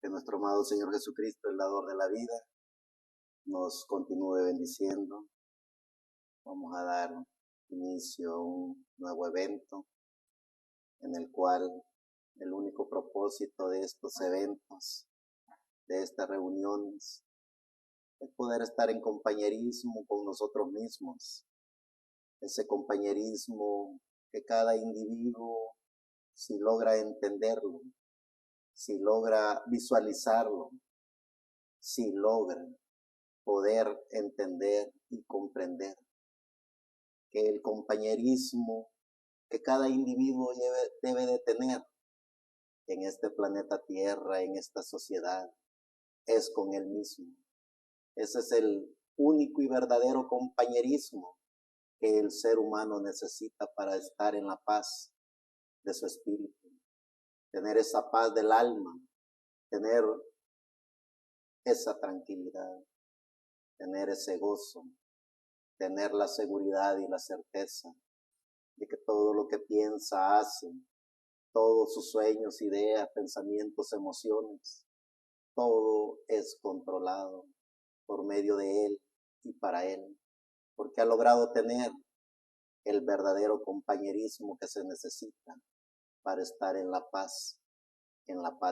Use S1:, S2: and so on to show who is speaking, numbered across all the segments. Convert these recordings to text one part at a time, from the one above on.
S1: Que nuestro amado Señor Jesucristo, el dador de la vida, nos continúe bendiciendo. Vamos a dar inicio a un nuevo evento en el cual el único propósito de estos eventos, de estas reuniones, es poder estar en compañerismo con nosotros mismos. Ese compañerismo que cada individuo, si logra entenderlo, si logra visualizarlo, si logra poder entender y comprender que el compañerismo que cada individuo debe de tener en este planeta Tierra, en esta sociedad, es con él mismo. Ese es el único y verdadero compañerismo que el ser humano necesita para estar en la paz de su espíritu, tener esa paz del alma, tener esa tranquilidad, tener ese gozo, tener la seguridad y la certeza de que todo lo que piensa, hace, todos sus sueños, ideas, pensamientos, emociones, todo es controlado por medio de él y para él, porque ha logrado tener el verdadero compañerismo que se necesita para estar en la paz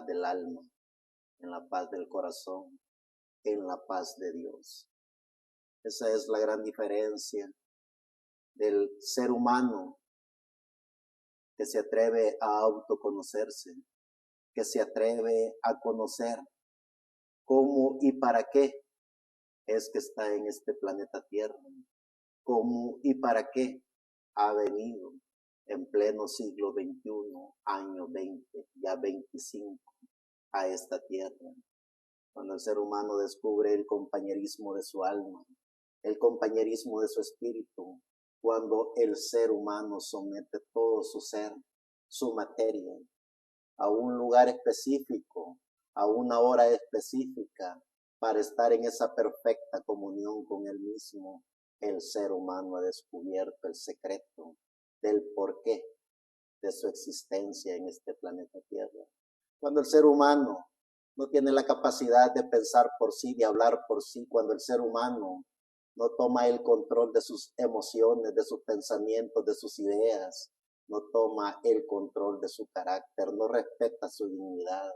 S1: del alma, en la paz del corazón, en la paz de Dios. Esa es la gran diferencia del ser humano que se atreve a autoconocerse, que se atreve a conocer cómo y para qué es que está en este planeta Tierra, cómo y para qué ha venido en pleno siglo XXI, año 20, ya 25, a esta tierra. Cuando el ser humano descubre el compañerismo de su alma, el compañerismo de su espíritu, cuando el ser humano somete todo su ser, su materia, a un lugar específico, a una hora específica, para estar en esa perfecta comunión con él mismo, el ser humano ha descubierto el secreto del porqué de su existencia en este planeta Tierra. Cuando el ser humano no tiene la capacidad de pensar por sí, de hablar por sí, cuando el ser humano no toma el control de sus emociones, de sus pensamientos, de sus ideas, no toma el control de su carácter, no respeta su dignidad,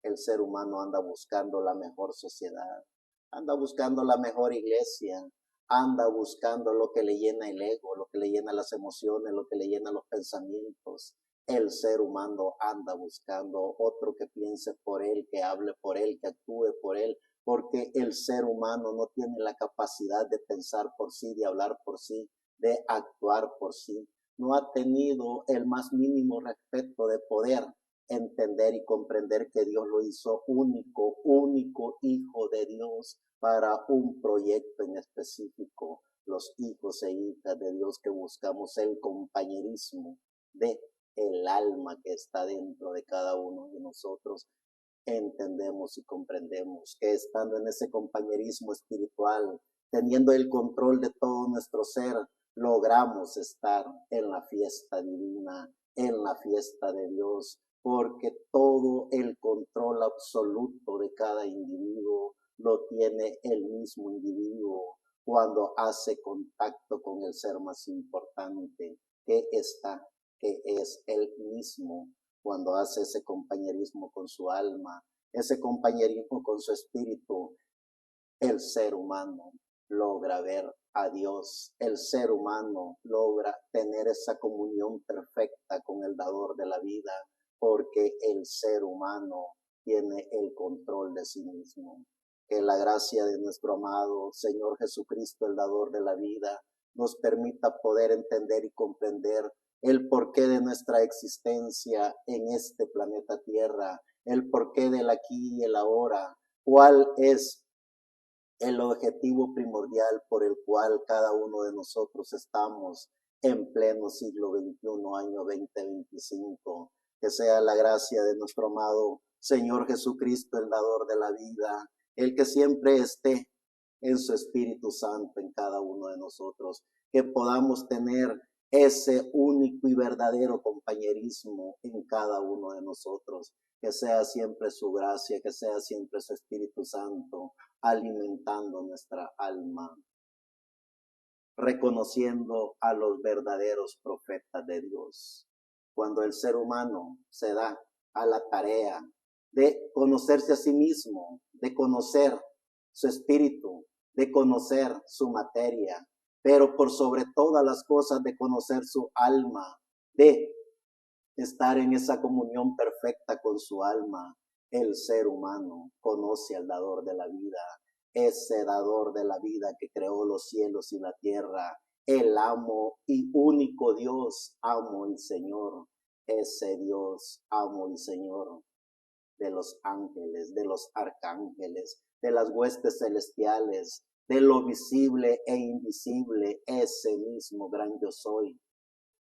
S1: el ser humano anda buscando la mejor sociedad, anda buscando la mejor iglesia, anda buscando lo que le llena el ego, lo que le llena las emociones, lo que le llena los pensamientos. El ser humano anda buscando otro que piense por él, que hable por él, que actúe por él, porque el ser humano no tiene la capacidad de pensar por sí, de hablar por sí, de actuar por sí. No ha tenido el más mínimo respeto de poder entender y comprender que Dios lo hizo único hijo de Dios para un proyecto en específico. Los hijos e hijas de Dios que buscamos el compañerismo de el alma que está dentro de cada uno de nosotros, entendemos y comprendemos que estando en ese compañerismo espiritual, teniendo el control de todo nuestro ser, logramos estar en la fiesta divina, en la fiesta de Dios, porque todo el control absoluto de cada individuo lo tiene el mismo individuo cuando hace contacto con el ser más importante que es él mismo, cuando hace ese compañerismo con su alma, ese compañerismo con su espíritu. El ser humano logra ver a Dios, el ser humano logra tener esa comunión perfecta con el dador de la vida, porque el ser humano tiene el control de sí mismo. Que la gracia de nuestro amado Señor Jesucristo, el dador de la vida, nos permita poder entender y comprender el porqué de nuestra existencia en este planeta Tierra, el porqué del aquí y el ahora, cuál es el objetivo primordial por el cual cada uno de nosotros estamos en pleno siglo XXI, año 2025. Que sea la gracia de nuestro amado Señor Jesucristo, el dador de la vida, el que siempre esté en su Espíritu Santo en cada uno de nosotros, que podamos tener ese único y verdadero compañerismo en cada uno de nosotros, que sea siempre su gracia, que sea siempre su Espíritu Santo alimentando nuestra alma, reconociendo a los verdaderos profetas de Dios. Cuando el ser humano se da a la tarea de conocerse a sí mismo, de conocer su espíritu, de conocer su materia, pero por sobre todas las cosas de conocer su alma, de estar en esa comunión perfecta con su alma, el ser humano conoce al dador de la vida, ese dador de la vida que creó los cielos y la tierra, el amo y único Dios, amo y Señor, ese Dios, amo y Señor de los ángeles, de los arcángeles, de las huestes celestiales, de lo visible e invisible, ese mismo gran yo soy,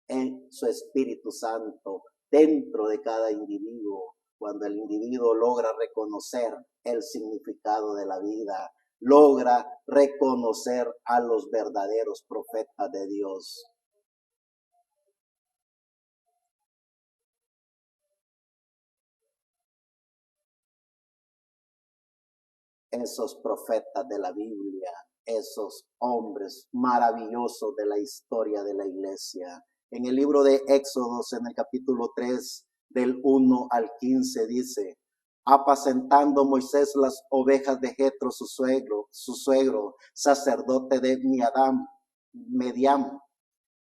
S1: en su Espíritu Santo dentro de cada individuo. Cuando el individuo logra reconocer el significado de la vida, logra reconocer a los verdaderos profetas de Dios. Esos profetas de la Biblia, esos hombres maravillosos de la historia de la iglesia. En el libro de Éxodos, en el capítulo 3, del 1 al 15, dice: apacentando Moisés las ovejas de Jetro, su suegro, sacerdote de Mediam,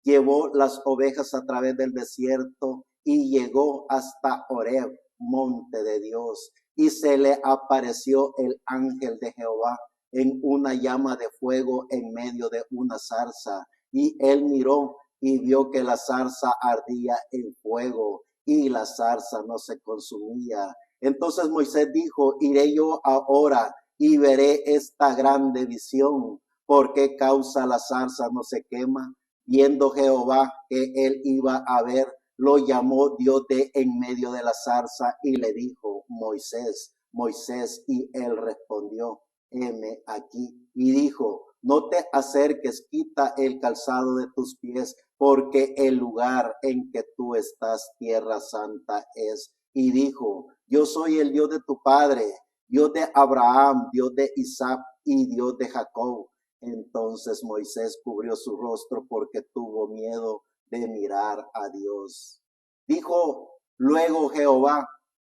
S1: llevó las ovejas a través del desierto y llegó hasta Horeb, monte de Dios, y se le apareció el ángel de Jehová en una llama de fuego en medio de una zarza. Y él miró y vio que la zarza ardía en fuego y la zarza no se consumía. Entonces Moisés dijo: iré yo ahora y veré esta grande visión. ¿Por qué causa la zarza no se quema? Viendo Jehová que él iba a ver, lo llamó Dios de en medio de la zarza y le dijo: Moisés, Moisés. Y él respondió: heme aquí. Y dijo: no te acerques, quita el calzado de tus pies, porque el lugar en que tú estás, tierra santa es. Y dijo: yo soy el Dios de tu padre, Dios de Abraham, Dios de Isaac y Dios de Jacob. Entonces Moisés cubrió su rostro porque tuvo miedo de mirar a Dios. Dijo luego Jehová: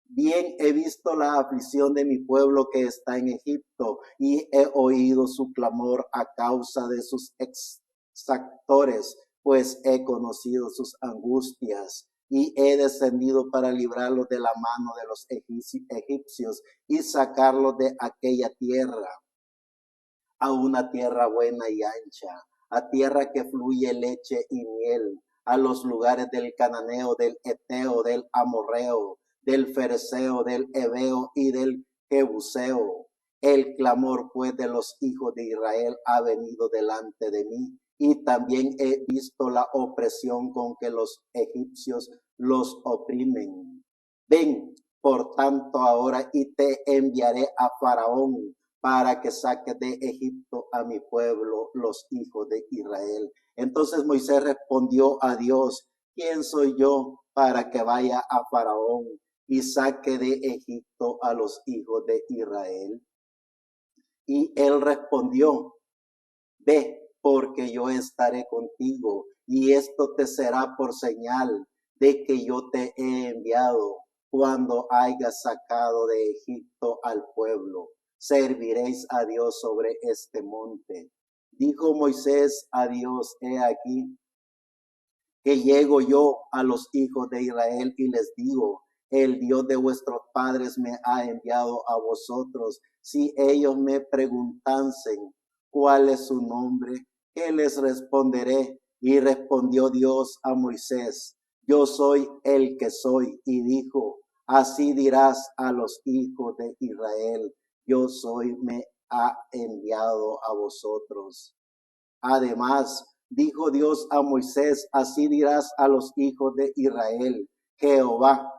S1: bien he visto la aflicción de mi pueblo que está en Egipto, y he oído su clamor a causa de sus exactores, pues he conocido sus angustias, y he descendido para librarlos de la mano de los egipcios y sacarlos de aquella tierra a una tierra buena y ancha, a tierra que fluye leche y miel, a los lugares del cananeo, del eteo, del amorreo, del fereceo, del heveo y del jebuseo. El clamor pues de los hijos de Israel ha venido delante de mí, y también he visto la opresión con que los egipcios los oprimen. Ven, por tanto, ahora y te enviaré a Faraón para que saque de Egipto a mi pueblo, los hijos de Israel. Entonces Moisés respondió a Dios: ¿quién soy yo para que vaya a Faraón y saque de Egipto a los hijos de Israel? Y él respondió: ve, porque yo estaré contigo, y esto te será por señal de que yo te he enviado. Cuando hayas sacado de Egipto al pueblo, serviréis a Dios sobre este monte. Dijo Moisés a Dios: he aquí que llego yo a los hijos de Israel y les digo: el Dios de vuestros padres me ha enviado a vosotros. Si ellos me preguntasen cuál es su nombre, ¿qué les responderé? Y respondió Dios a Moisés: yo soy el que soy. Y dijo: así dirás a los hijos de Israel: yo soy, me ha enviado a vosotros. Además, dijo Dios a Moisés: así dirás a los hijos de Israel: Jehová,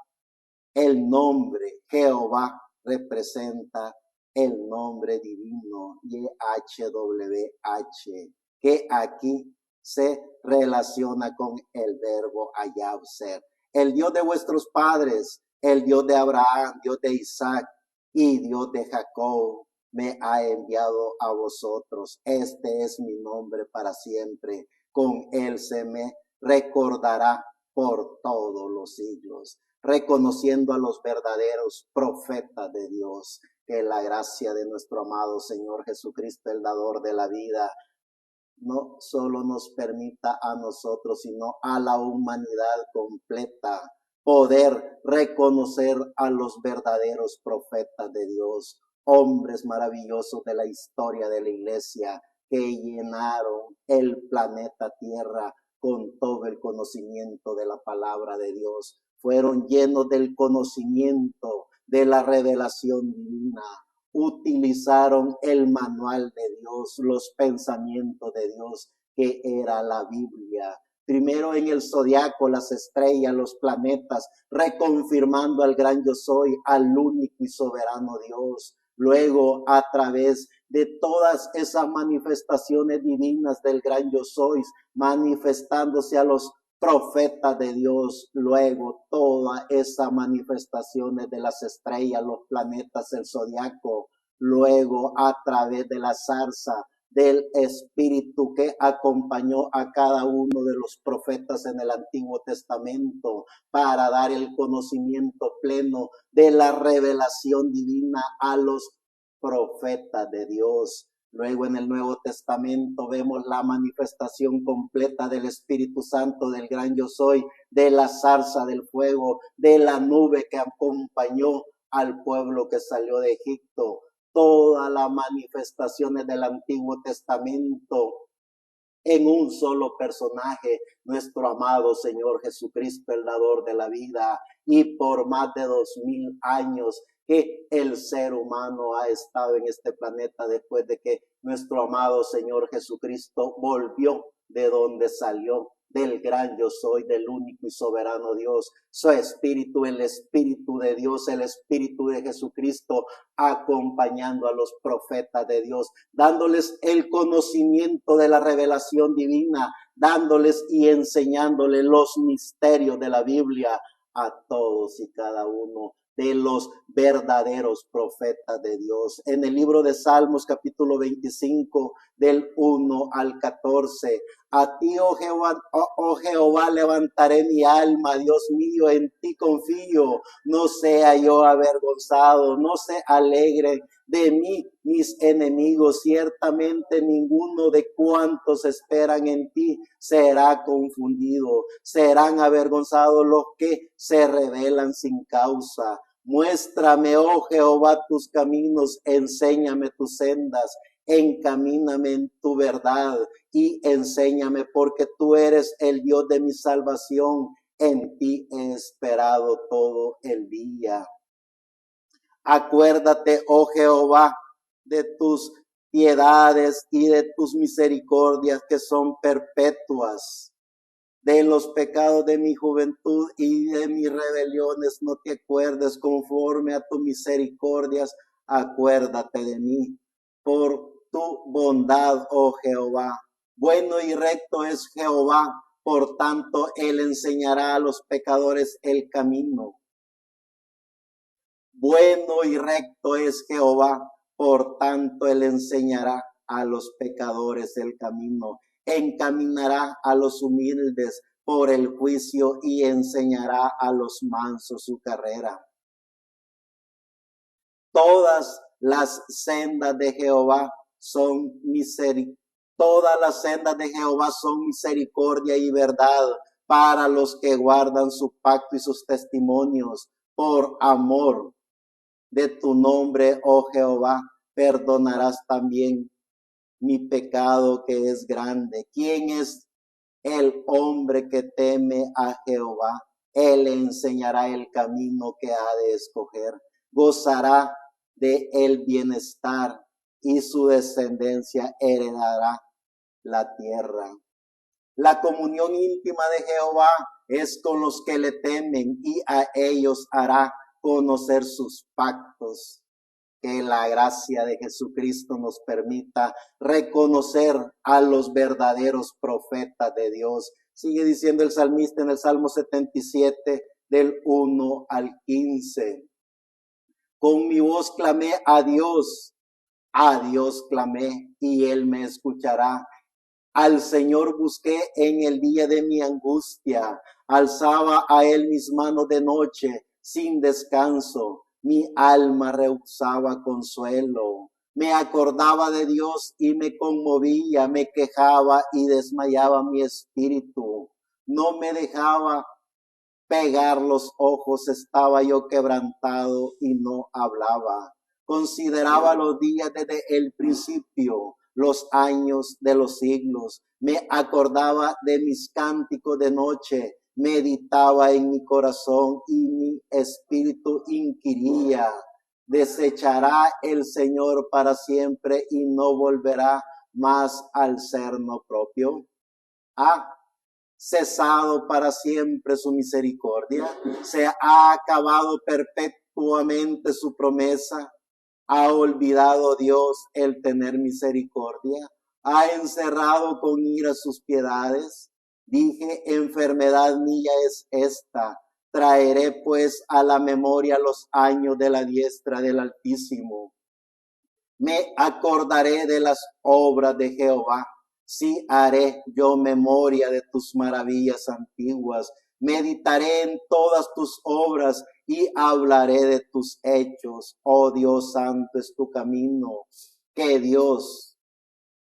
S1: el nombre Jehová representa el nombre divino YHWH, que aquí se relaciona con el verbo hayab, ser. El Dios de vuestros padres, el Dios de Abraham, Dios de Isaac y Dios de Jacob, me ha enviado a vosotros. Este es mi nombre para siempre. Con él se me recordará por todos los siglos, reconociendo a los verdaderos profetas de Dios. Que la gracia de nuestro amado Señor Jesucristo, el dador de la vida, no solo nos permita a nosotros, sino a la humanidad completa poder reconocer a los verdaderos profetas de Dios, hombres maravillosos de la historia de la iglesia que llenaron el planeta Tierra con todo el conocimiento de la palabra de Dios. Fueron llenos del conocimiento de la revelación divina. Utilizaron el manual de Dios, los pensamientos de Dios, que era la Biblia. Primero en el zodiaco, las estrellas, los planetas, reconfirmando al gran yo soy, al único y soberano Dios. Luego, a través de todas esas manifestaciones divinas del gran yo soy, manifestándose a los profetas de Dios, luego todas esas manifestaciones de las estrellas, los planetas, el zodiaco, luego a través de la zarza del Espíritu que acompañó a cada uno de los profetas en el Antiguo Testamento para dar el conocimiento pleno de la revelación divina a los profetas de Dios. Luego en el Nuevo Testamento vemos la manifestación completa del Espíritu Santo, del gran yo soy, de la zarza del fuego, de la nube que acompañó al pueblo que salió de Egipto. Todas las manifestaciones del Antiguo Testamento en un solo personaje, nuestro amado Señor Jesucristo, el dador de la vida. Y por más de 2000 años que el ser humano ha estado en este planeta después de que nuestro amado Señor Jesucristo volvió de donde salió, del gran yo soy, del único y soberano Dios. Su espíritu, el espíritu de Dios, el espíritu de Jesucristo, acompañando a los profetas de Dios, dándoles el conocimiento de la revelación divina, dándoles y enseñándoles los misterios de la Biblia a todos y cada uno de los verdaderos profetas de Dios. En el libro de Salmos, capítulo 25, del 1 al 14, a ti, oh Jehová, levantaré mi alma, Dios mío, en ti confío, no sea yo avergonzado, no se alegre de mí mis enemigos, ciertamente ninguno de cuantos esperan en ti será confundido, serán avergonzados los que se rebelan sin causa. Muéstrame, oh Jehová, tus caminos, enséñame tus sendas, encamíname en tu verdad y enséñame, porque tú eres el Dios de mi salvación, en ti he esperado todo el día. Acuérdate, oh Jehová, de tus piedades y de tus misericordias que son perpetuas. De los pecados de mi juventud y de mis rebeliones no te acuerdes, conforme a tus misericordias, acuérdate de mí. Por tu bondad, oh Jehová. Bueno y recto es Jehová, por tanto él enseñará a los pecadores el camino. Bueno y recto es Jehová, por tanto él enseñará a los pecadores el camino. Encaminará a los humildes por el juicio y enseñará a los mansos su carrera. Todas las sendas de Jehová son misericordia. Todas las sendas de Jehová son misericordia y verdad para los que guardan su pacto y sus testimonios. Por amor de tu nombre, oh Jehová, perdonarás también mi pecado que es grande. ¿Quién es el hombre que teme a Jehová? Él le enseñará el camino que ha de escoger. Gozará de el bienestar y su descendencia heredará la tierra. La comunión íntima de Jehová es con los que le temen y a ellos hará conocer sus pactos. Que la gracia de Jesucristo nos permita reconocer a los verdaderos profetas de Dios. Sigue diciendo el salmista en el Salmo 77, del 1 al 15. Con mi voz clamé a Dios clamé, y Él me escuchará. Al Señor busqué en el día de mi angustia, alzaba a Él mis manos de noche, sin descanso. Mi alma rehusaba consuelo. Me acordaba de Dios y me conmovía, me quejaba y desmayaba mi espíritu. No me dejaba pegar los ojos, estaba yo quebrantado y no hablaba. Consideraba los días desde el principio, los años de los siglos. Me acordaba de mis cánticos de noche, meditaba en mi corazón y mi espíritu inquiría. ¿Desechará el Señor para siempre y no volverá más al serno propio? Cesado para siempre su misericordia, se ha acabado perpetuamente su promesa, ha olvidado Dios el tener misericordia, ha encerrado con ira sus piedades. Dije, enfermedad mía es esta, traeré pues a la memoria los años de la diestra del Altísimo. Me acordaré de las obras de Jehová. Sí haré yo memoria de tus maravillas antiguas. Meditaré en todas tus obras y hablaré de tus hechos. Oh Dios santo es tu camino. Que Dios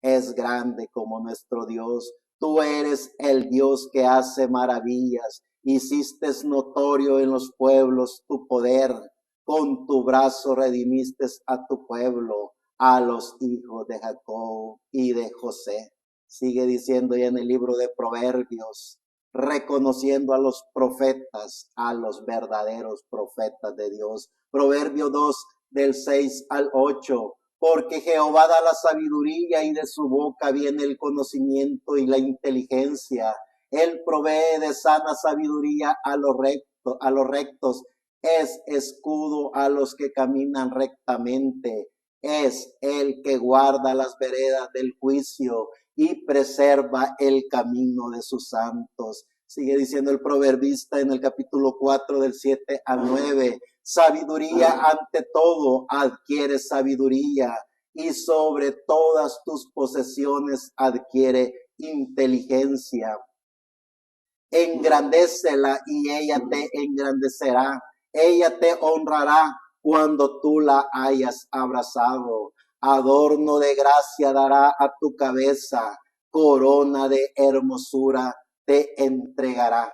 S1: es grande como nuestro Dios. Tú eres el Dios que hace maravillas. Hiciste notorio en los pueblos tu poder. Con tu brazo redimiste a tu pueblo, a los hijos de Jacob y de José. Sigue diciendo ya en el libro de Proverbios, reconociendo a los profetas, a los verdaderos profetas de Dios. Proverbio 2, del 6 al 8. Porque Jehová da la sabiduría y de su boca viene el conocimiento y la inteligencia. Él provee de sana sabiduría a los rectos, es escudo a los que caminan rectamente. Es el que guarda las veredas del juicio y preserva el camino de sus santos. Sigue diciendo el proverbista en el capítulo 4 del 7 al 9. Sabiduría ante todo, adquiere sabiduría, y sobre todas tus posesiones adquiere inteligencia. Engrandécela y ella te engrandecerá. Ella te honrará cuando tú la hayas abrazado. Adorno de gracia dará a tu cabeza. Corona de hermosura te entregará.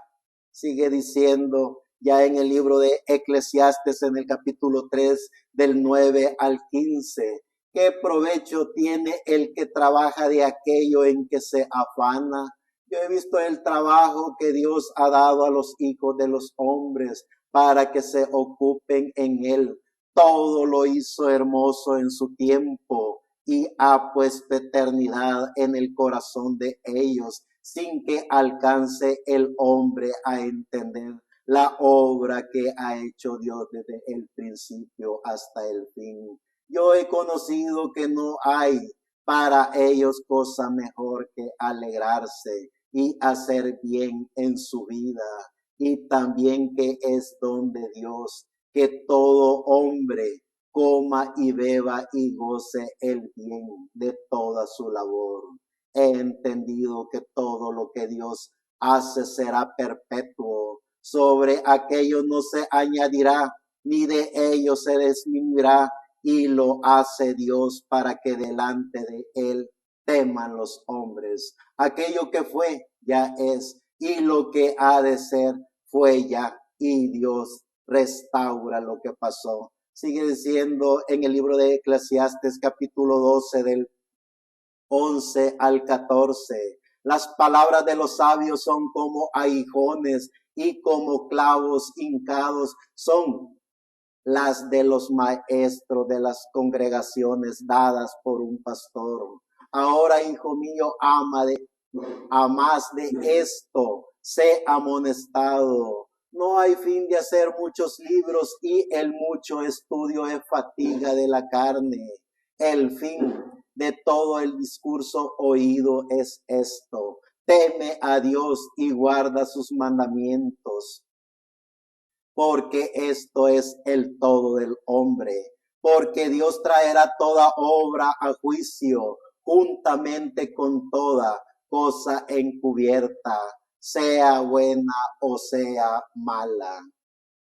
S1: Sigue diciendo ya en el libro de Eclesiastes, en el capítulo 3, del 9 al 15. ¿Qué provecho tiene el que trabaja de aquello en que se afana? Yo he visto el trabajo que Dios ha dado a los hijos de los hombres para que se ocupen en él. Todo lo hizo hermoso en su tiempo y ha puesto eternidad en el corazón de ellos, sin que alcance el hombre a entender la obra que ha hecho Dios desde el principio hasta el fin. Yo he conocido que no hay para ellos cosa mejor que alegrarse y hacer bien en su vida, y también que es don de Dios que todo hombre coma y beba y goce el bien de toda su labor. He entendido que todo lo que Dios hace será perpetuo. Sobre aquello no se añadirá, ni de ello se disminuirá, y lo hace Dios para que delante de él teman los hombres. Aquello que fue, ya es, y lo que ha de ser, fue ya, y Dios restaura lo que pasó. Sigue diciendo en el libro de Eclesiastes capítulo 12 del 11 al 14. Las palabras de los sabios son como aguijones y como clavos hincados son las de los maestros de las congregaciones dadas por un pastor. Ahora, hijo mío, a más de esto, sé amonestado. No hay fin de hacer muchos libros y el mucho estudio es fatiga de la carne. El fin de todo el discurso oído es esto: teme a Dios y guarda sus mandamientos, porque esto es el todo del hombre. Porque Dios traerá toda obra a juicio, juntamente con toda cosa encubierta, sea buena o sea mala.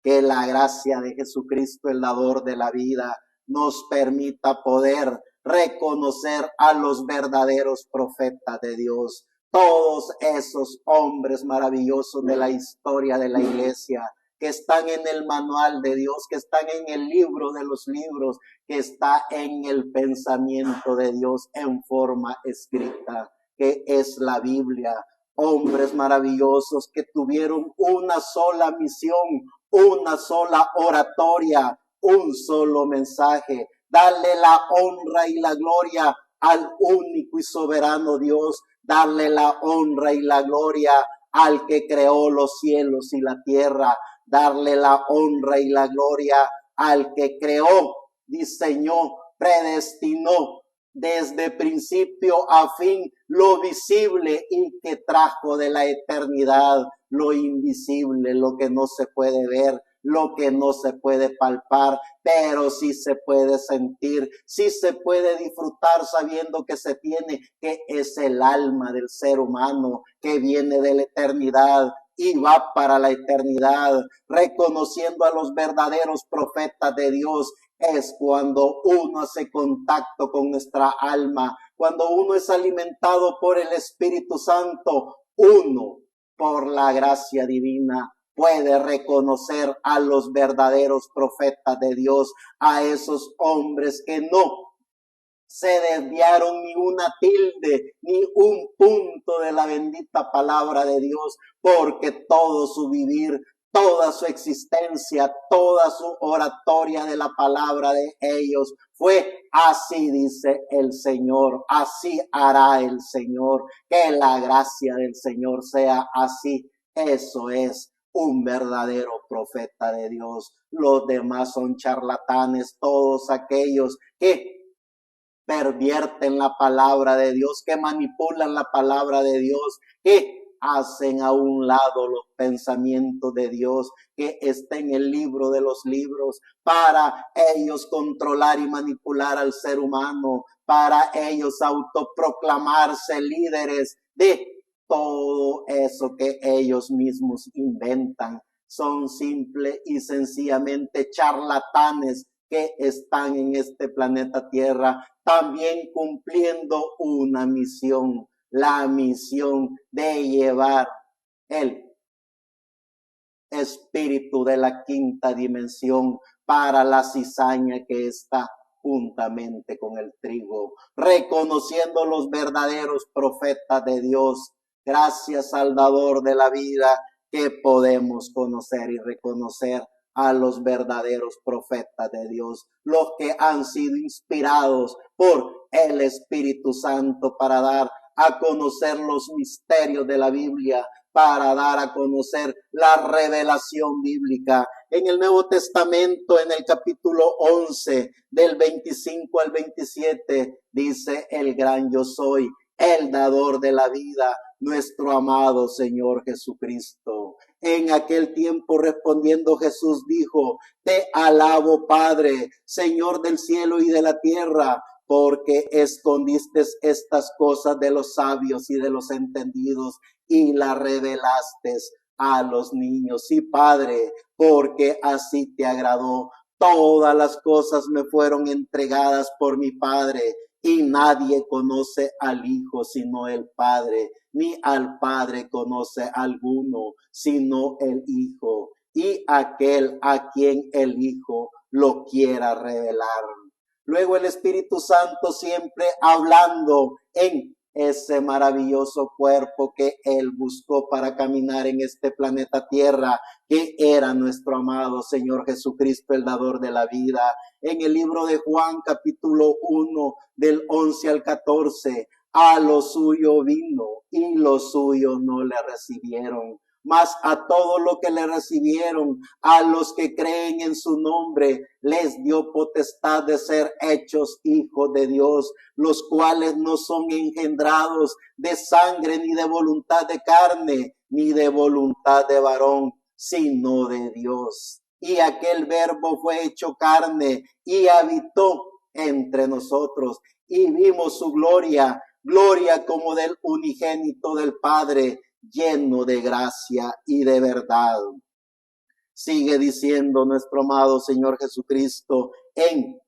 S1: Que la gracia de Jesucristo, el dador de la vida, nos permita poder reconocer a los verdaderos profetas de Dios, todos esos hombres maravillosos de la historia de la iglesia, que están en el manual de Dios, que están en el libro de los libros, que está en el pensamiento de Dios en forma escrita, que es la Biblia. Hombres maravillosos que tuvieron una sola misión, una sola oratoria, un solo mensaje, darle la honra y la gloria al único y soberano Dios, darle la honra y la gloria al que creó los cielos y la tierra, darle la honra y la gloria al que creó, diseñó, predestinó desde principio a fin lo visible y que trajo de la eternidad lo invisible, lo que no se puede ver, lo que no se puede palpar, pero sí se puede sentir, sí se puede disfrutar sabiendo que se tiene, que es el alma del ser humano que viene de la eternidad y va para la eternidad, reconociendo a los verdaderos profetas de Dios. Es cuando uno hace contacto con nuestra alma, cuando uno es alimentado por el Espíritu Santo, uno, por la gracia divina, puede reconocer a los verdaderos profetas de Dios, a esos hombres que no se desviaron ni una tilde, ni un punto de la bendita palabra de Dios, porque todo su vivir, toda su existencia, toda su oratoria de la palabra de ellos fue así, dice el Señor, así hará el Señor, que la gracia del Señor sea así. Eso es un verdadero profeta de Dios. Los demás son charlatanes, todos aquellos que pervierten la palabra de Dios, que manipulan la palabra de Dios, que hacen a un lado los pensamientos de Dios, que está en el libro de los libros, para ellos controlar y manipular al ser humano, para ellos autoproclamarse líderes de todo eso que ellos mismos inventan. Son simple y sencillamente charlatanes que están en este planeta Tierra, también cumpliendo una misión, la misión de llevar el espíritu de la quinta dimensión para la cizaña que está juntamente con el trigo, reconociendo los verdaderos profetas de Dios. Gracias al dador de la vida, que podemos conocer y reconocer a los verdaderos profetas de Dios, los que han sido inspirados por el Espíritu Santo para dar a conocer los misterios de la Biblia, para dar a conocer la revelación bíblica. En el Nuevo Testamento, en el capítulo 11, del 25 al 27, dice el gran yo soy, el dador de la vida, nuestro amado Señor Jesucristo. En aquel tiempo respondiendo Jesús dijo, te alabo Padre, Señor del cielo y de la tierra, porque escondiste estas cosas de los sabios y de los entendidos y las revelaste a los niños. Sí, Padre, porque así te agradó. Todas las cosas me fueron entregadas por mi Padre, y nadie conoce al Hijo sino el Padre, ni al Padre conoce alguno sino el Hijo, y aquel a quien el Hijo lo quiera revelar. Luego el Espíritu Santo siempre hablando en ese maravilloso cuerpo que Él buscó para caminar en este planeta Tierra, que era nuestro amado Señor Jesucristo, el dador de la vida. En el libro de Juan, capítulo 1, del 11 al 14, a lo suyo vino y los suyos no le recibieron. Mas a todo lo que le recibieron, a los que creen en su nombre, les dio potestad de ser hechos hijos de Dios, los cuales no son engendrados de sangre, ni de voluntad de carne, ni de voluntad de varón, sino de Dios. y aquel verbo fue hecho carne y habitó entre nosotros y vimos su gloria, gloria como del unigénito del Padre, lleno de gracia y de verdad. Sigue diciendo nuestro amado Señor Jesucristo en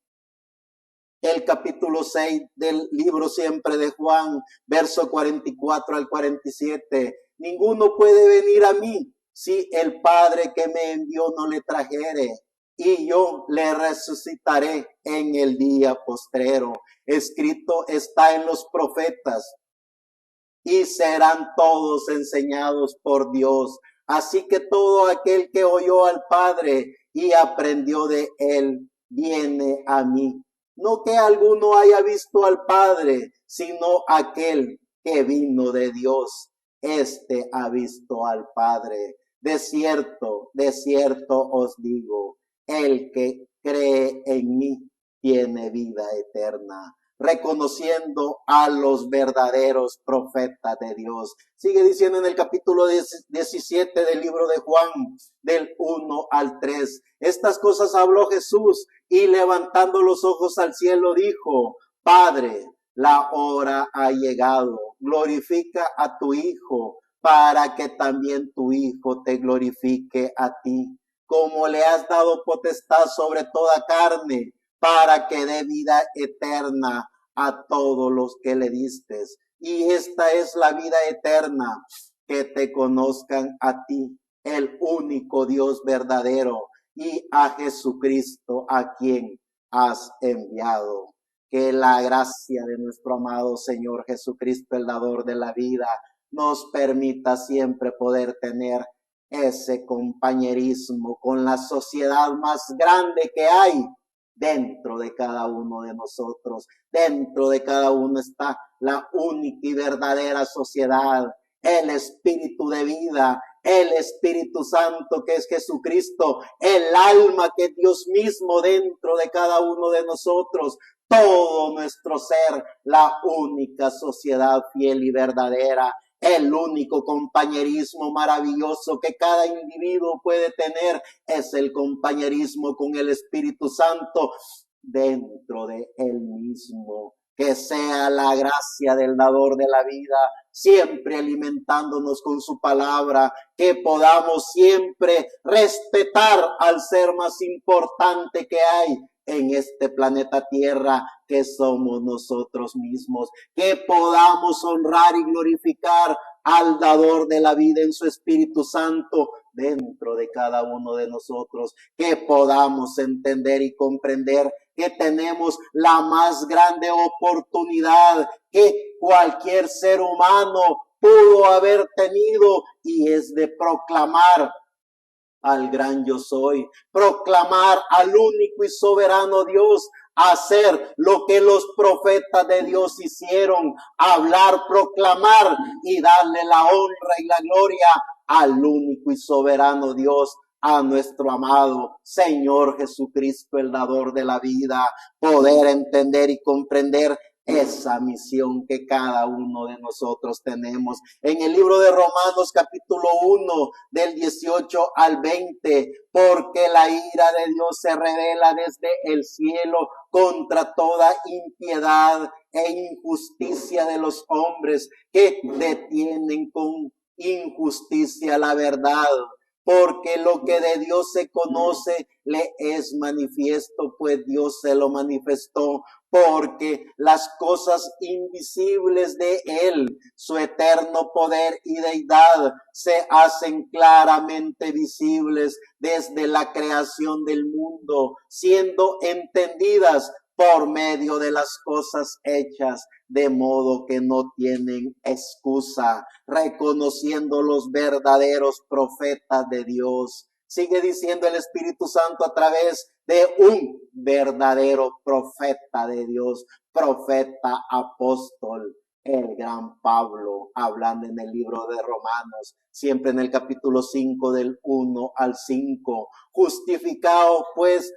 S1: el capítulo 6 del libro siempre de Juan, verso 44 al 47. Ninguno puede venir a mí si el Padre que me envió no le trajere, y yo le resucitaré en el día postrero. Escrito está en los profetas, y serán todos enseñados por Dios. Así que todo aquel que oyó al Padre y aprendió de él, viene a mí. No que alguno haya visto al Padre, sino aquel que vino de Dios. Este ha visto al Padre. De cierto os digo, el que cree en mí tiene vida eterna. Reconociendo a los verdaderos profetas de Dios. Sigue diciendo en el capítulo 17 del libro de Juan, del 1 al 3. Estas cosas habló Jesús y levantando los ojos al cielo dijo, Padre, la hora ha llegado, glorifica a tu Hijo, para que también tu Hijo te glorifique a ti, como le has dado potestad sobre toda carne, para que dé vida eterna a todos los que le diste. Y esta es la vida eterna, que te conozcan a ti, el único Dios verdadero, y a Jesucristo, a quien has enviado. Que la gracia de nuestro amado Señor Jesucristo, el dador de la vida, nos permita siempre poder tener ese compañerismo con la sociedad más grande que hay dentro de cada uno de nosotros. Dentro de cada uno está la única y verdadera sociedad, el Espíritu de vida, el Espíritu Santo que es Jesucristo, el alma que es Dios mismo dentro de cada uno de nosotros, todo nuestro ser, la única sociedad fiel y verdadera, el único compañerismo maravilloso que cada individuo puede tener es el compañerismo con el Espíritu Santo dentro de él mismo. Que sea la gracia del dador de la vida, siempre alimentándonos con su palabra, que podamos siempre respetar al ser más importante que hay en este planeta Tierra, que somos nosotros mismos, que podamos honrar y glorificar al dador de la vida en su Espíritu Santo dentro de cada uno de nosotros, que podamos entender y comprender que tenemos la más grande oportunidad que cualquier ser humano pudo haber tenido, y es de proclamar al gran yo soy, proclamar al único y soberano Dios, hacer lo que los profetas de Dios hicieron, hablar, proclamar y darle la honra y la gloria al único y soberano Dios, a nuestro amado Señor Jesucristo, el dador de la vida, poder entender y comprender esa misión que cada uno de nosotros tenemos. En el libro de Romanos capítulo 1 del 18 al 20, porque la ira de Dios se revela desde el cielo contra toda impiedad e injusticia de los hombres que detienen con injusticia la verdad. Porque lo que de Dios se conoce le es manifiesto, pues Dios se lo manifestó. Porque las cosas invisibles de Él, su eterno poder y deidad, se hacen claramente visibles desde la creación del mundo, siendo entendidas por medio de las cosas hechas, de modo que no tienen excusa, reconociendo los verdaderos profetas de Dios. Sigue diciendo el Espíritu Santo a través de un verdadero profeta de Dios, profeta apóstol, el gran Pablo, hablando en el libro de Romanos, siempre en el capítulo 5 del 1 al 5. Justificado pues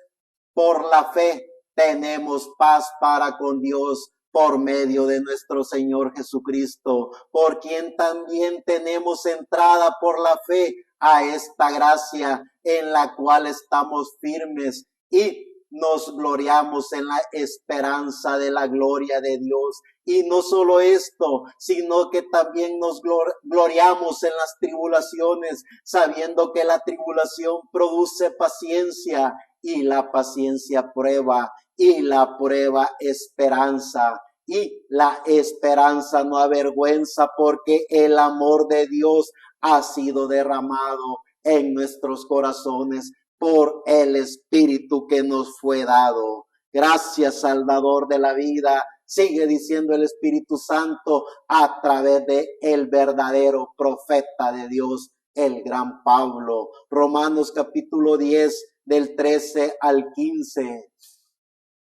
S1: por la fe, tenemos paz para con Dios por medio de nuestro Señor Jesucristo, por quien también tenemos entrada por la fe a esta gracia en la cual estamos firmes y nos gloriamos en la esperanza de la gloria de Dios. Y no solo esto, sino que también nos gloriamos en las tribulaciones, sabiendo que la tribulación produce paciencia y la paciencia prueba y la prueba esperanza. Y la esperanza no avergüenza, porque el amor de Dios ha sido derramado en nuestros corazones por el Espíritu que nos fue dado. Gracias, Salvador de la vida. Sigue diciendo el Espíritu Santo a través de el verdadero profeta de Dios, el gran Pablo. Romanos capítulo 10, del 13 al 15.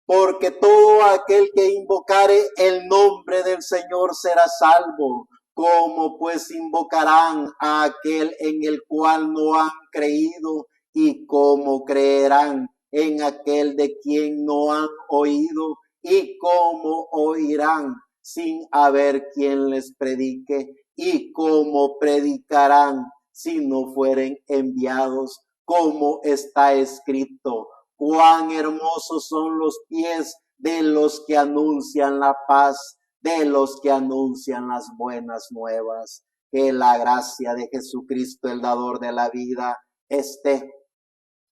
S1: Porque todo aquel que invocare el nombre del Señor será salvo. ¿Cómo pues invocarán a aquel en el cual no han creído? ¿Y cómo creerán en aquel de quien no han oído? ¿Y cómo oirán sin haber quien les predique? ¿Y cómo predicarán si no fueren enviados? Como está escrito: cuán hermosos son los pies de los que anuncian la paz, de los que anuncian las buenas nuevas. Que la gracia de Jesucristo, el dador de la vida, esté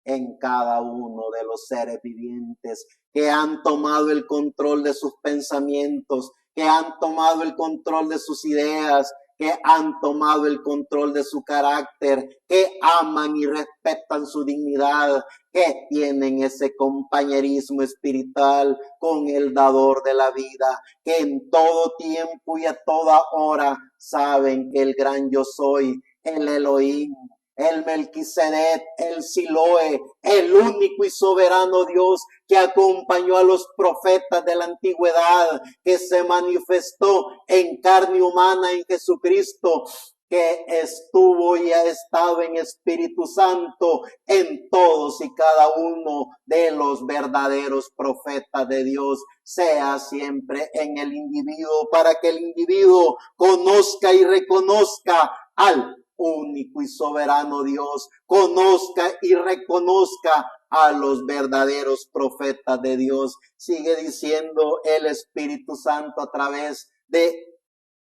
S1: en cada uno de los seres vivientes que han tomado el control de sus pensamientos, que han tomado el control de sus ideas, que han tomado el control de su carácter, que aman y respetan su dignidad, que tienen ese compañerismo espiritual con el dador de la vida, que en todo tiempo y a toda hora saben que el gran yo soy, el Elohim, el Melquisedec, el Siloé, el único y soberano Dios que acompañó a los profetas de la antigüedad, que se manifestó en carne humana en Jesucristo, que estuvo y ha estado en Espíritu Santo en todos y cada uno de los verdaderos profetas de Dios, sea siempre en el individuo, para que el individuo conozca y reconozca al único y soberano Dios, conozca y reconozca a los verdaderos profetas de Dios. Sigue diciendo el Espíritu Santo a través de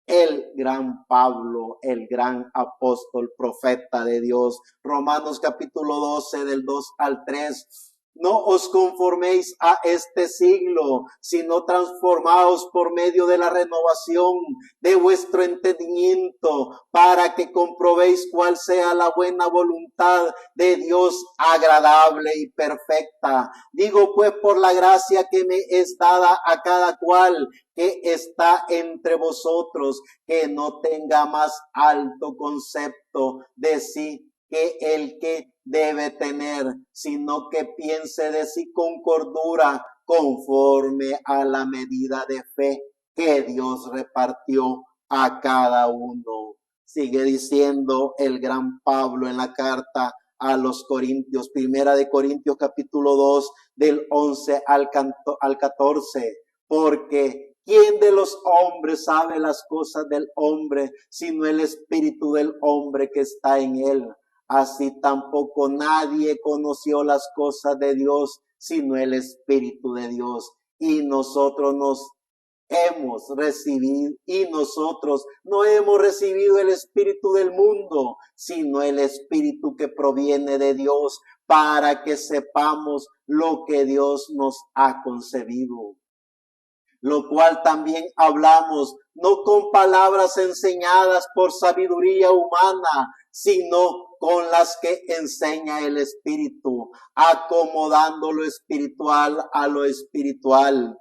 S1: el gran Pablo, el gran apóstol, profeta de Dios. Romanos capítulo 12, del 2 al 3. No os conforméis a este siglo, sino transformaos por medio de la renovación de vuestro entendimiento, para que comprobéis cuál sea la buena voluntad de Dios, agradable y perfecta. Digo pues, por la gracia que me es dada a cada cual que está entre vosotros, que no tenga más alto concepto de sí que el que debe tener, sino que piense de sí con cordura, conforme a la medida de fe que Dios repartió a cada uno. Sigue diciendo el gran Pablo en la carta a los Corintios, primera de Corintios capítulo 2, del 11 al 14, porque ¿quién de los hombres sabe las cosas del hombre, sino el espíritu del hombre que está en él? Así tampoco nadie conoció las cosas de Dios, sino el Espíritu de Dios. Y nosotros no hemos recibido el espíritu del mundo, sino el espíritu que proviene de Dios, para que sepamos lo que Dios nos ha concebido. Lo cual también hablamos, no con palabras enseñadas por sabiduría humana, sino con las que enseña el Espíritu, acomodando lo espiritual a lo espiritual.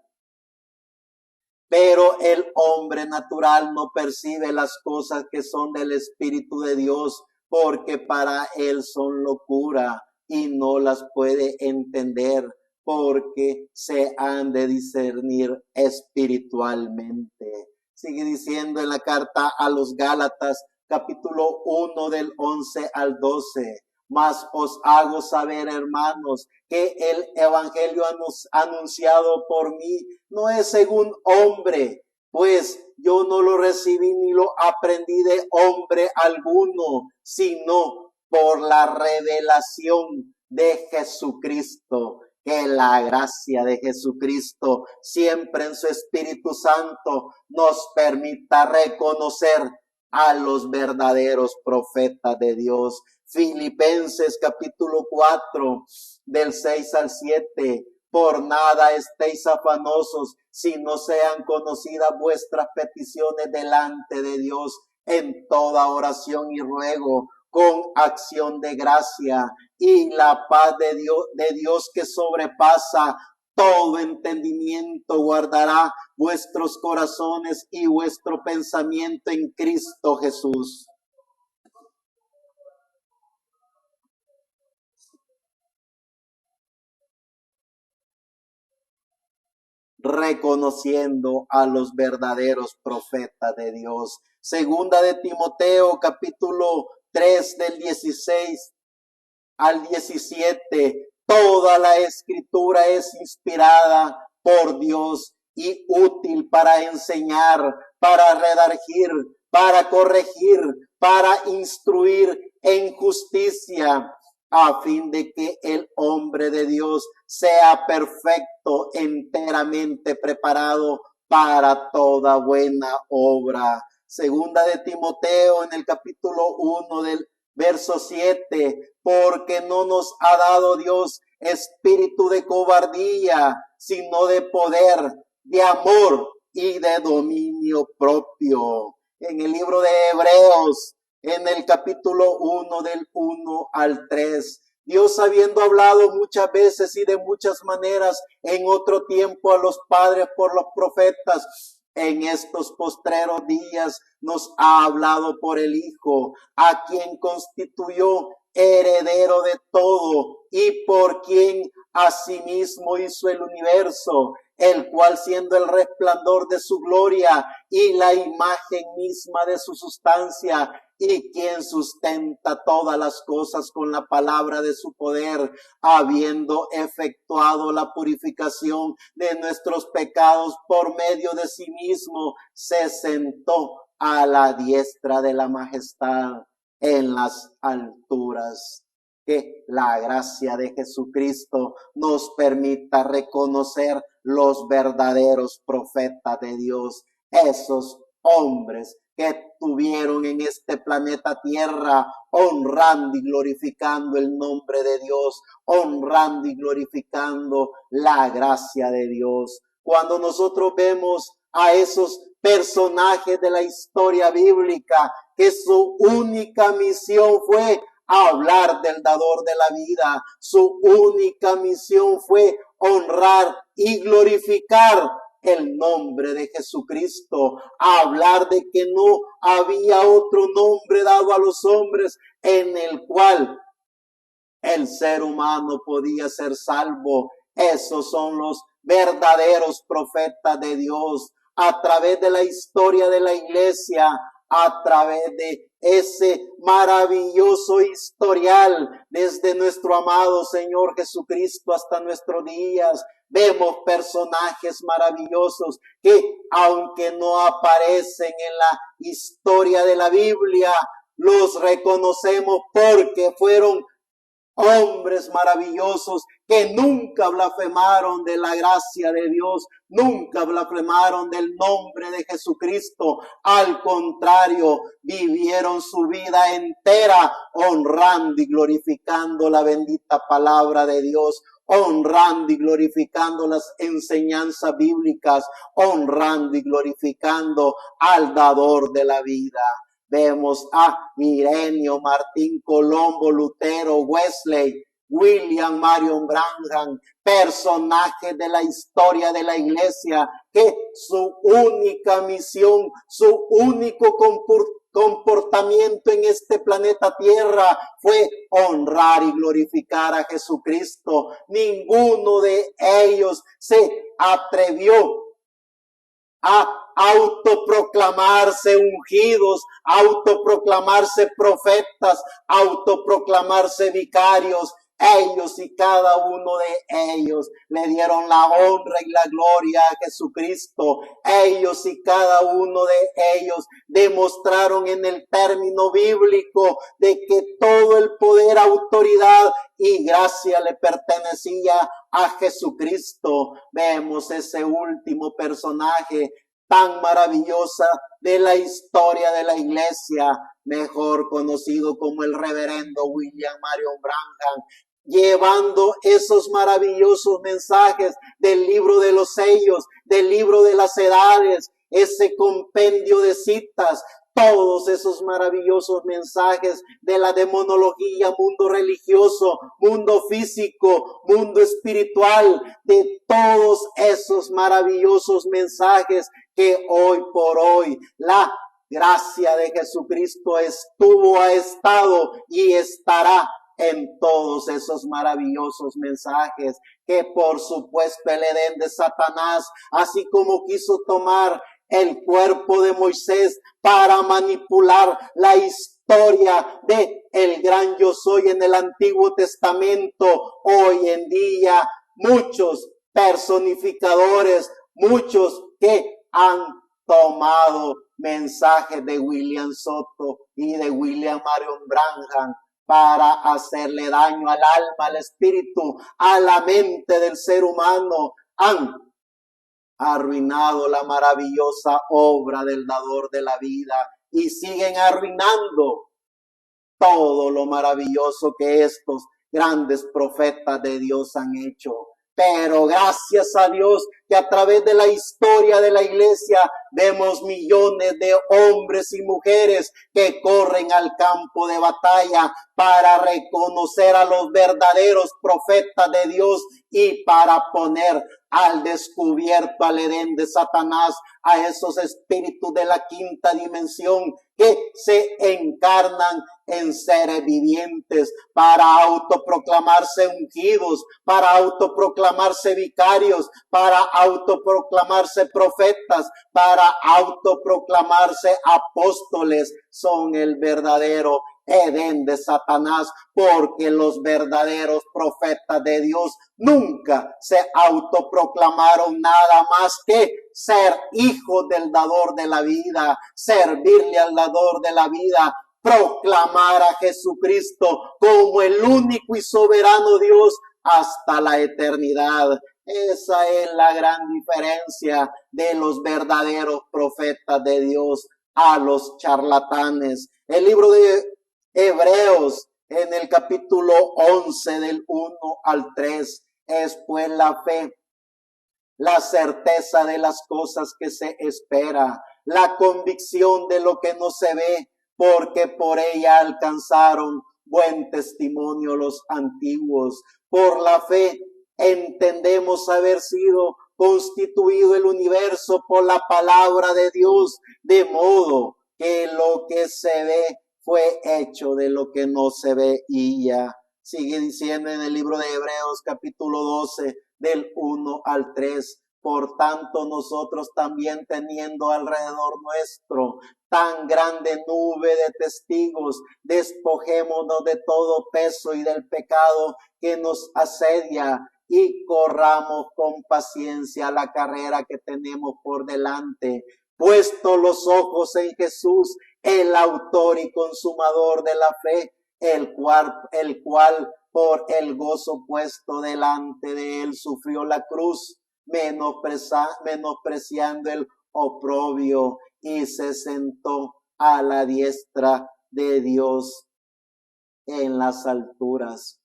S1: Pero el hombre natural no percibe las cosas que son del Espíritu de Dios, porque para él son locura y no las puede entender, porque se han de discernir espiritualmente. Sigue diciendo en la carta a los Gálatas, capítulo 1, del 11 al 12. Mas os hago saber, hermanos, que el evangelio anunciado por mí no es según hombre, pues yo no lo recibí ni lo aprendí de hombre alguno, sino por la revelación de Jesucristo. Que la gracia de Jesucristo, siempre en su Espíritu Santo, nos permita reconocer a los verdaderos profetas de Dios. Filipenses capítulo 4, del 6 al 7. Por nada estéis afanosos, si no sean conocidas vuestras peticiones delante de Dios en toda oración y ruego, con acción de gracia, y la paz de Dios que sobrepasa todo entendimiento guardará vuestros corazones y vuestro pensamiento en Cristo Jesús. Reconociendo a los verdaderos profetas de Dios. Segunda de Timoteo, capítulo 3, del 16 al 17. Toda la escritura es inspirada por Dios y útil para enseñar, para redarguir, para corregir, para instruir en justicia, a fin de que el hombre de Dios sea perfecto, enteramente preparado para toda buena obra. Segunda de Timoteo, en el capítulo 1 del verso 7, porque no nos ha dado Dios espíritu de cobardía, sino de poder, de amor y de dominio propio. En el libro de Hebreos, en el capítulo 1 del 1 al 3, Dios, habiendo hablado muchas veces y de muchas maneras en otro tiempo a los padres por los profetas, en estos postreros días nos ha hablado por el Hijo, a quien constituyó heredero de todo y por quien asimismo hizo el universo, el cual, siendo el resplandor de su gloria y la imagen misma de su sustancia, y quien sustenta todas las cosas con la palabra de su poder, habiendo efectuado la purificación de nuestros pecados por medio de sí mismo, se sentó a la diestra de la majestad en las alturas. Que la gracia de Jesucristo nos permita reconocer los verdaderos profetas de Dios, esos hombres que tuvieron en este planeta Tierra, honrando y glorificando el nombre de Dios, honrando y glorificando la gracia de Dios. Cuando nosotros vemos a esos personajes de la historia bíblica, que su única misión fue hablar del dador de la vida, su única misión fue honrar y glorificar el nombre de Jesucristo, hablar de que no había otro nombre dado a los hombres en el cual el ser humano podía ser salvo. Esos son los verdaderos profetas de Dios. A través de la historia de la iglesia, a través de ese maravilloso historial, desde nuestro amado Señor Jesucristo hasta nuestros días, vemos personajes maravillosos que, aunque no aparecen en la historia de la Biblia, los reconocemos porque fueron hombres maravillosos que nunca blasfemaron de la gracia de Dios, nunca blasfemaron del nombre de Jesucristo. Al contrario, vivieron su vida entera honrando y glorificando la bendita palabra de Dios, honrando y glorificando las enseñanzas bíblicas, honrando y glorificando al dador de la vida. Vemos a Ireneo, Martín Colombo, Lutero, Wesley, William Marion Branham, personajes de la historia de la iglesia, que su única misión, su único comportamiento en este planeta Tierra fue honrar y glorificar a Jesucristo. Ninguno de ellos se atrevió a autoproclamarse ungidos, autoproclamarse profetas, autoproclamarse vicarios. Ellos y cada uno de ellos le dieron la honra y la gloria a Jesucristo. Ellos y cada uno de ellos demostraron en el término bíblico de que todo el poder, autoridad y gracia le pertenecía a Jesucristo. Vemos ese último personaje tan maravillosa de la historia de la iglesia, mejor conocido como el reverendo William Marion Branham, llevando esos maravillosos mensajes del libro de los sellos, del libro de las edades, ese compendio de citas, todos esos maravillosos mensajes de la demonología, mundo religioso, mundo físico, mundo espiritual, de todos esos maravillosos mensajes que hoy por hoy la gracia de Jesucristo ha estado y estará en todos esos maravillosos mensajes que por supuesto el Edén de Satanás, así como quiso tomar el cuerpo de Moisés para manipular la historia de el gran yo soy en el Antiguo Testamento, hoy en día muchos personificadores, muchos que han tomado mensajes de William Soto y de William Marion Branham para hacerle daño al alma, al espíritu, a la mente del ser humano, han arruinado la maravillosa obra del dador de la vida y siguen arruinando todo lo maravilloso que estos grandes profetas de Dios han hecho. Pero gracias a Dios que a través de la historia de la iglesia vemos millones de hombres y mujeres que corren al campo de batalla para reconocer a los verdaderos profetas de Dios y para poner al descubierto al Edén de Satanás, a esos espíritus de la quinta dimensión que se encarnan en seres vivientes para autoproclamarse ungidos, para autoproclamarse vicarios, para autoproclamarse profetas, para autoproclamarse apóstoles. Son el verdadero Edén de Satanás, porque los verdaderos profetas de Dios nunca se autoproclamaron nada más que ser hijos del dador de la vida, servirle al dador de la vida, proclamar a Jesucristo como el único y soberano Dios hasta la eternidad. Esa es la gran diferencia de los verdaderos profetas de Dios a los charlatanes. El libro de Hebreos, en el capítulo 11 del 1 al 3, es pues la fe, la certeza de las cosas que se espera, la convicción de lo que no se ve, porque por ella alcanzaron buen testimonio los antiguos. Por la fe entendemos haber sido constituido el universo por la palabra de Dios, de modo que lo que se ve fue hecho de lo que no se veía. Sigue diciendo en el libro de Hebreos capítulo 12 del 1 al 3. Por tanto, nosotros también teniendo alrededor nuestro tan grande nube de testigos, despojémonos de todo peso y del pecado que nos asedia y corramos con paciencia la carrera que tenemos por delante, puesto los ojos en Jesús, el autor y consumador de la fe, el cual por el gozo puesto delante de él sufrió la cruz, menospreciando el oprobio, y se sentó a la diestra de Dios en las alturas.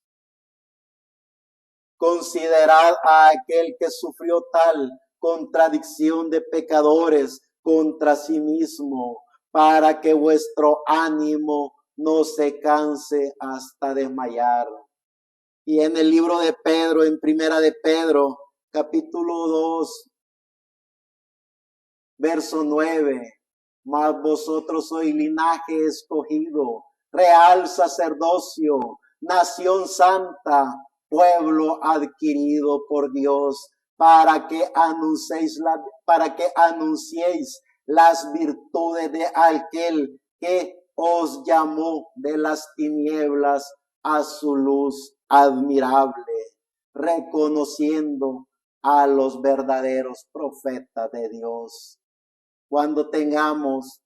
S1: Considerad a aquel que sufrió tal contradicción de pecadores contra sí mismo, para que vuestro ánimo no se canse hasta desmayar. Y en el libro de Pedro, en Primera de Pedro, capítulo 2, verso 9, mas vosotros sois linaje escogido, real sacerdocio, nación santa, pueblo adquirido por Dios, para que anunciéis las virtudes de aquel que os llamó de las tinieblas a su luz admirable, reconociendo a los verdaderos profetas de Dios. Cuando tengamos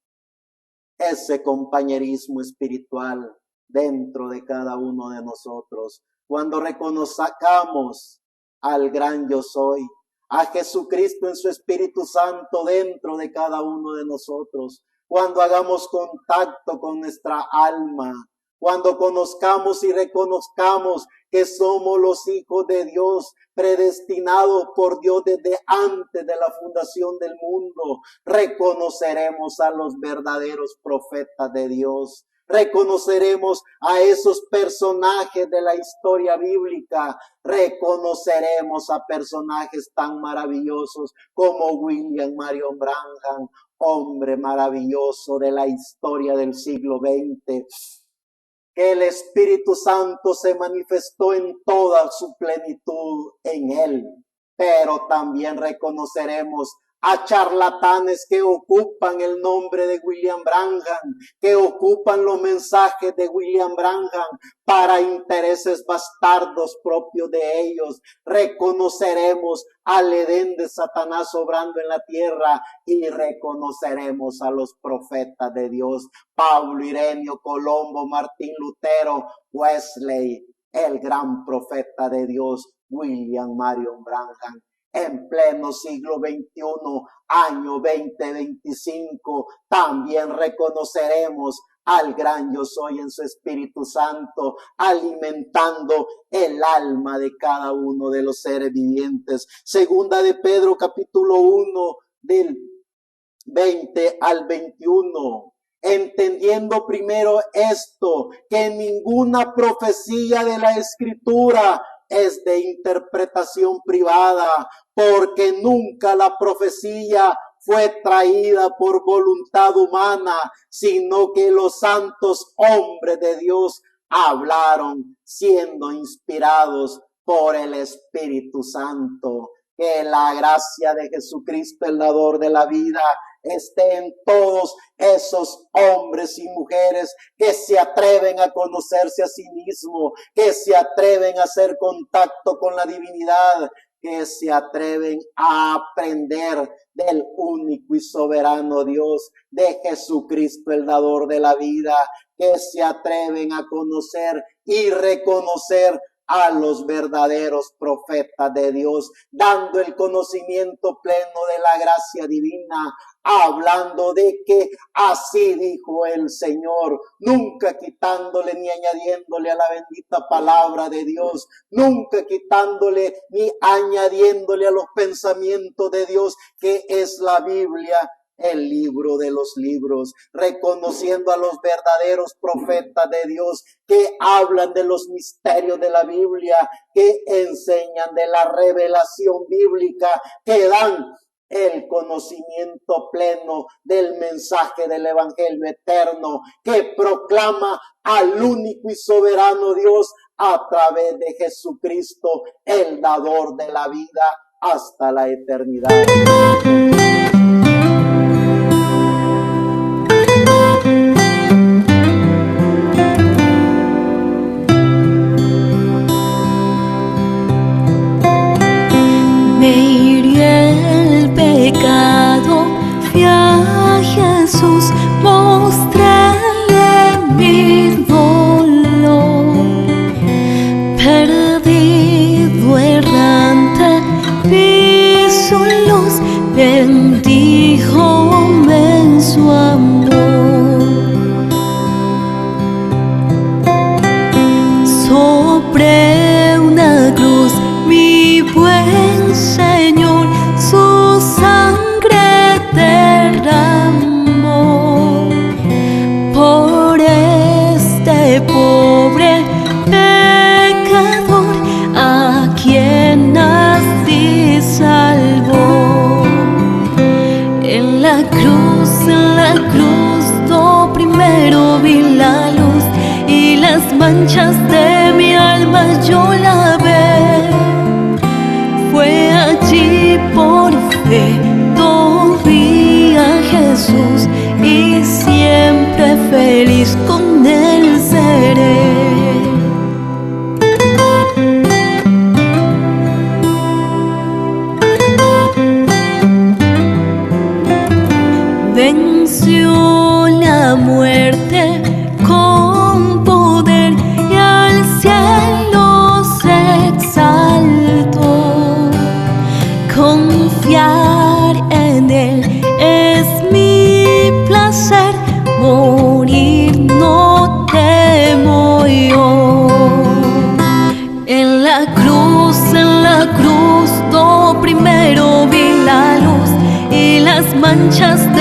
S1: ese compañerismo espiritual dentro de cada uno de nosotros, cuando reconozcamos al gran yo soy, a Jesucristo en su Espíritu Santo dentro de cada uno de nosotros, cuando hagamos contacto con nuestra alma, cuando conozcamos y reconozcamos que somos los hijos de Dios, predestinados por Dios desde antes de la fundación del mundo, reconoceremos a los verdaderos profetas de Dios. Reconoceremos a esos personajes de la historia bíblica, reconoceremos a personajes tan maravillosos como William Marion Branham, hombre maravilloso de la historia del siglo XX, que el Espíritu Santo se manifestó en toda su plenitud en él, pero también reconoceremos a charlatanes que ocupan el nombre de William Branham, que ocupan los mensajes de William Branham para intereses bastardos propios de ellos. Reconoceremos al Edén de Satanás obrando en la tierra y reconoceremos a los profetas de Dios, Pablo, Ireneo, Colombo, Martín Lutero, Wesley, el gran profeta de Dios, William Marion Branham. En pleno siglo XXI, año 2025, también reconoceremos al gran yo soy en su Espíritu Santo, alimentando el alma de cada uno de los seres vivientes. Segunda de Pedro, capítulo 1, del 20 al 21. Entendiendo primero esto, que ninguna profecía de la Escritura es de interpretación privada, porque nunca la profecía fue traída por voluntad humana, sino que los santos hombres de Dios hablaron siendo inspirados por el Espíritu Santo. Que la gracia de Jesucristo, el dador de la vida, esté en todos esos hombres y mujeres que se atreven a conocerse a sí mismos, que se atreven a hacer contacto con la divinidad, que se atreven a aprender del único y soberano Dios, de Jesucristo, el dador de la vida, que se atreven a conocer y reconocer a los verdaderos profetas de Dios, dando el conocimiento pleno de la gracia divina, hablando de que así dijo el Señor, nunca quitándole ni añadiéndole a la bendita palabra de Dios, nunca quitándole ni añadiéndole a los pensamientos de Dios, que es la Biblia, el libro de los libros, reconociendo a los verdaderos profetas de Dios que hablan de los misterios de la Biblia, que enseñan de la revelación bíblica, que dan el conocimiento pleno del mensaje del Evangelio eterno, que proclama al único y soberano Dios a través de Jesucristo, el dador de la vida hasta la eternidad.
S2: Jesús, mostrarle mi dolor, perdido errante, vi su luz, bendíjome en su amor. Sobre una cruz, mi buen Señor, su sangre derramó por este pobre pecador a quien así salvó. En la cruz manchas